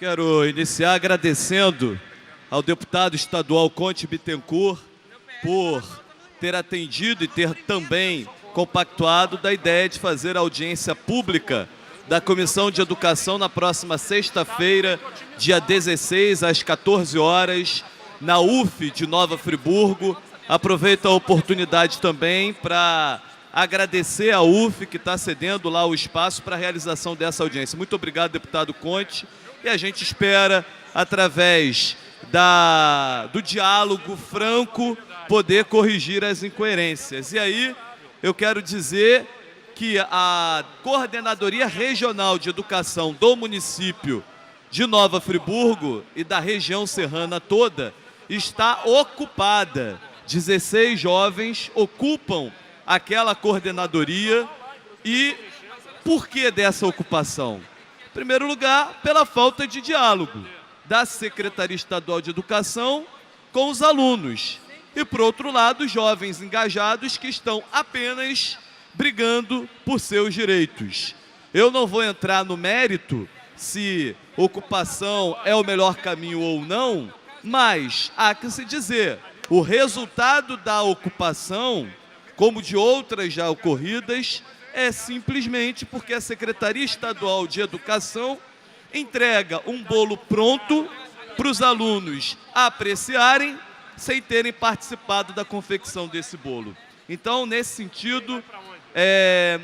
Quero iniciar agradecendo ao deputado estadual Conte Bittencourt por ter atendido e ter também compactuado da ideia de fazer audiência pública da Comissão de Educação na próxima sexta-feira, dia 16, às 14 horas, na UF de Nova Friburgo. Aproveito a oportunidade também para agradecer à UF que está cedendo lá o espaço para a realização dessa audiência. Muito obrigado, deputado Conte. E a gente espera, através do diálogo franco, poder corrigir as incoerências. E aí, eu quero dizer que a Coordenadoria Regional de Educação do município de Nova Friburgo e da região serrana toda está ocupada. 16 jovens ocupam aquela coordenadoria. E por que dessa ocupação? Em primeiro lugar, pela falta de diálogo da Secretaria Estadual de Educação com os alunos. E, por outro lado, jovens engajados que estão apenas brigando por seus direitos. Eu não vou entrar no mérito se ocupação é o melhor caminho ou não, mas há que se dizer, o resultado da ocupação, como de outras já ocorridas, é simplesmente porque a Secretaria Estadual de Educação entrega um bolo pronto para os alunos apreciarem sem terem participado da confecção desse bolo. Então, nesse sentido,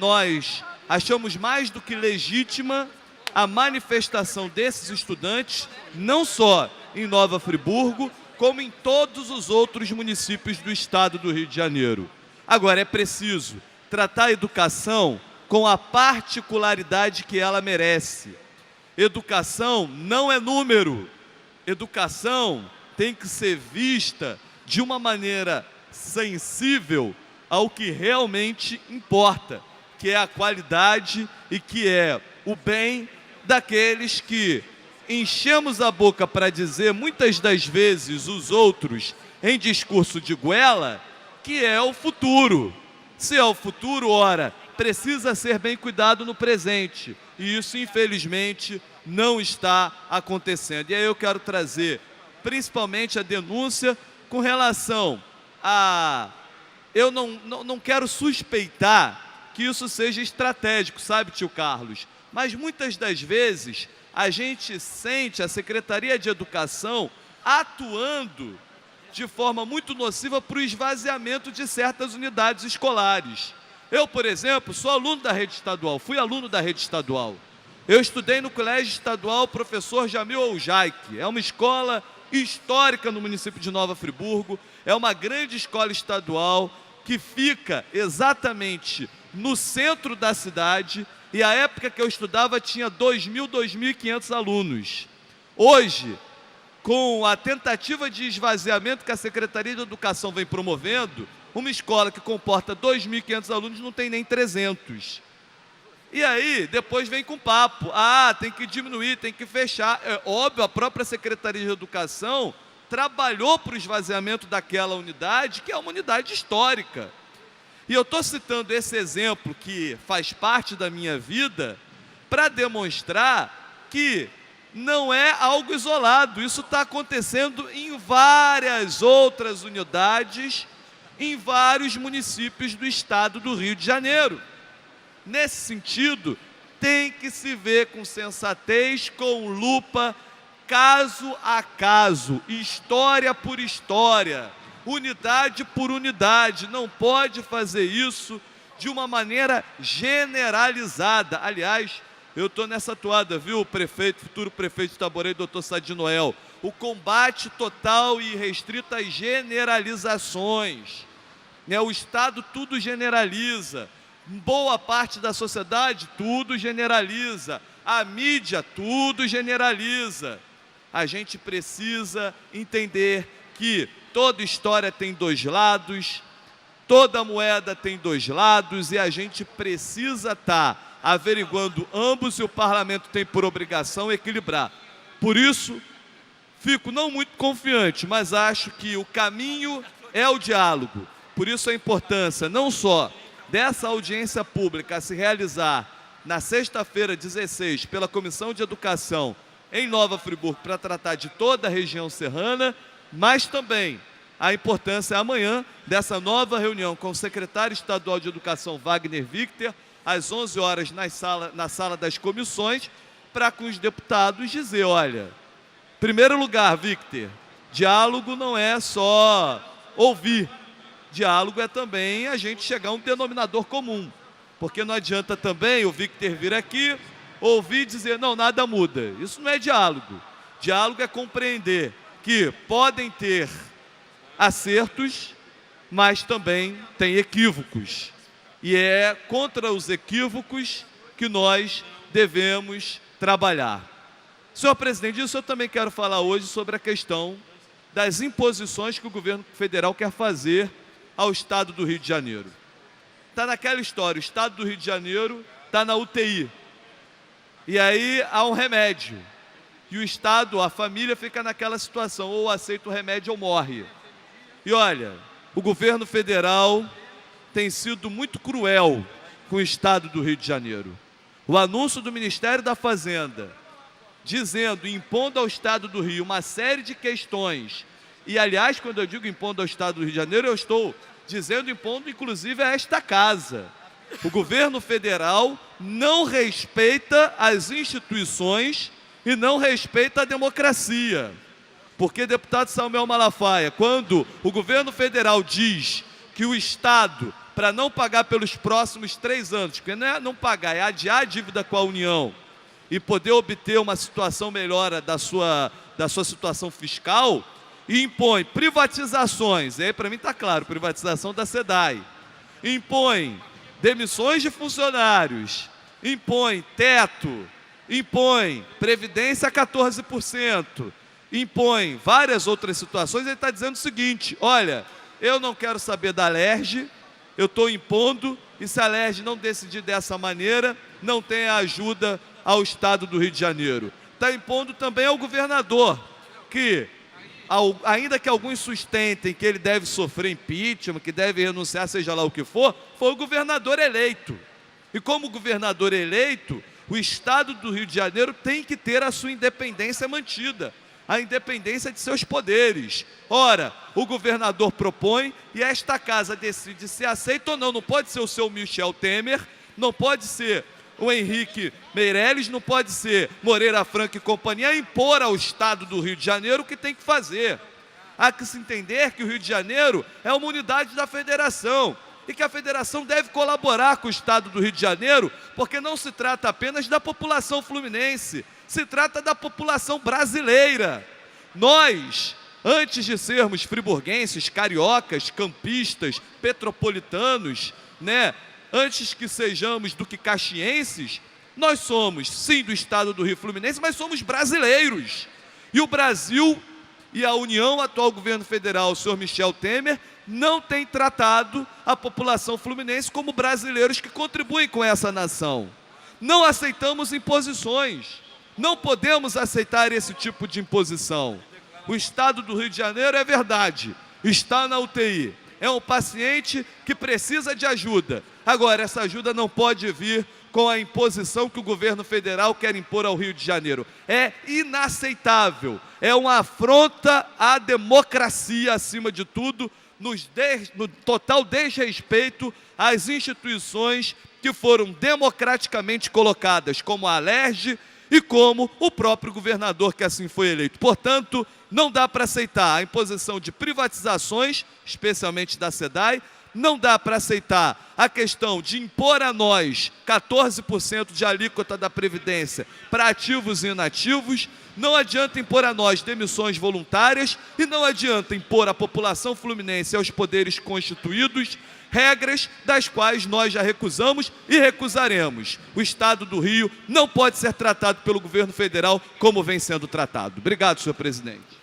nós achamos mais do que legítima a manifestação desses estudantes, não só em Nova Friburgo, como em todos os outros municípios do estado do Rio de Janeiro. Agora, é preciso tratar a educação com a particularidade que ela merece. Educação não é número. Educação tem que ser vista de uma maneira sensível ao que realmente importa, que é a qualidade e que é o bem daqueles que enchemos a boca para dizer, muitas das vezes, os outros, em discurso de goela, que é o futuro. Se é o futuro, ora, precisa ser bem cuidado no presente. E isso, infelizmente, não está acontecendo. E aí eu quero trazer, principalmente, a denúncia com relação a... Eu não quero suspeitar que isso seja estratégico, sabe, tio Carlos? Mas muitas das vezes a gente sente a Secretaria de Educação atuando de forma muito nociva para o esvaziamento de certas unidades escolares. Eu, por exemplo, sou aluno da rede estadual, fui aluno da rede estadual. Eu estudei no Colégio Estadual Professor Jamil Oljaic. É uma escola histórica no município de Nova Friburgo, é uma grande escola estadual que fica exatamente no centro da cidade, e a época que eu estudava tinha 2.000, 2.500 alunos. Hoje, com a tentativa de esvaziamento que a Secretaria de Educação vem promovendo, uma escola que comporta 2.500 alunos não tem nem 300. E aí, depois vem com papo, tem que diminuir, tem que fechar. É óbvio, a própria Secretaria de Educação trabalhou para o esvaziamento daquela unidade, que é uma unidade histórica. E eu estou citando esse exemplo que faz parte da minha vida para demonstrar que não é algo isolado. Isso está acontecendo em várias outras unidades, em vários municípios do estado do Rio de Janeiro. Nesse sentido, tem que se ver com sensatez, com lupa, caso a caso, história por história, unidade por unidade. Não pode fazer isso de uma maneira generalizada. Aliás, eu estou nessa toada, viu, prefeito, futuro prefeito de Itaborei, doutor Sadi Noel, o combate total e restrito às generalizações. O Estado tudo generaliza, boa parte da sociedade tudo generaliza, a mídia tudo generaliza. A gente precisa entender que toda história tem dois lados, toda moeda tem dois lados, e a gente precisa estar averiguando ambos, e o parlamento tem por obrigação equilibrar. Por isso, fico não muito confiante, mas acho que o caminho é o diálogo. Por isso a importância não só dessa audiência pública a se realizar na sexta-feira, 16, pela Comissão de Educação em Nova Friburgo para tratar de toda a região serrana, mas também a importância amanhã dessa nova reunião com o secretário estadual de Educação, Wagner Victor, às 11 horas na sala das comissões, para com os deputados dizer, olha, em primeiro lugar, Victor, diálogo não é só ouvir, diálogo é também a gente chegar a um denominador comum, porque não adianta também o Victor vir aqui, ouvir e dizer, não, nada muda. Isso não é diálogo. Diálogo é compreender que podem ter acertos, mas também tem equívocos. E é contra os equívocos que nós devemos trabalhar. Senhor presidente, disso eu também quero falar hoje sobre a questão das imposições que o governo federal quer fazer ao Estado do Rio de Janeiro. Está naquela história, o Estado do Rio de Janeiro está na UTI. E aí há um remédio. E o Estado, a família fica naquela situação, ou aceita o remédio ou morre. E olha, o governo federal tem sido muito cruel com o Estado do Rio de Janeiro. O anúncio do Ministério da Fazenda, dizendo, impondo ao Estado do Rio uma série de questões, e aliás, quando eu digo impondo ao Estado do Rio de Janeiro, eu estou dizendo impondo inclusive a esta casa. O governo federal não respeita as instituições e não respeita a democracia. Porque, deputado Samuel Malafaia, quando o governo federal diz que o Estado, para não pagar pelos próximos 3 anos, porque não é não pagar, é adiar a dívida com a União e poder obter uma situação melhor da sua situação fiscal, e impõe privatizações, e aí para mim está claro, privatização da SEDAI, impõe demissões de funcionários, impõe teto, impõe previdência a 14%, impõe várias outras situações. Ele está dizendo o seguinte, olha, eu não quero saber da Alerj, eu estou impondo, e se a Alerj não decidir dessa maneira, não tem a ajuda ao Estado do Rio de Janeiro. Está impondo também ao governador, que, ainda que alguns sustentem que ele deve sofrer impeachment, que deve renunciar, seja lá o que for, foi o governador eleito. E como governador eleito, o Estado do Rio de Janeiro tem que ter a sua independência mantida, a independência de seus poderes. Ora, o governador propõe e esta casa decide se aceita ou não. Não pode ser o seu Michel Temer, não pode ser o Henrique Meirelles, não pode ser Moreira Franco e companhia, impor ao Estado do Rio de Janeiro o que tem que fazer. Há que se entender que o Rio de Janeiro é uma unidade da federação e que a federação deve colaborar com o Estado do Rio de Janeiro, porque não se trata apenas da população fluminense, se trata da população brasileira. Nós, antes de sermos friburguenses, cariocas, campistas, petropolitanos, antes que sejamos do que caxienses, nós somos, sim, do Estado do Rio Fluminense, mas somos brasileiros. E o Brasil e a União, atual governo federal, o senhor Michel Temer, não tem tratado a população fluminense como brasileiros que contribuem com essa nação. Não aceitamos imposições, não podemos aceitar esse tipo de imposição. O Estado do Rio de Janeiro, é verdade, está na UTI, é um paciente que precisa de ajuda. Agora, essa ajuda não pode vir com a imposição que o governo federal quer impor ao Rio de Janeiro. É inaceitável, é uma afronta à democracia, acima de tudo, no total desrespeito às instituições que foram democraticamente colocadas, como a Alerj e como o próprio governador que assim foi eleito. Portanto, não dá para aceitar a imposição de privatizações, especialmente da SEDAI, não dá para aceitar a questão de impor a nós 14% de alíquota da Previdência para ativos e inativos, não adianta impor a nós demissões voluntárias e não adianta impor à população fluminense e aos poderes constituídos regras das quais nós já recusamos e recusaremos. O Estado do Rio não pode ser tratado pelo governo federal como vem sendo tratado. Obrigado, senhor presidente.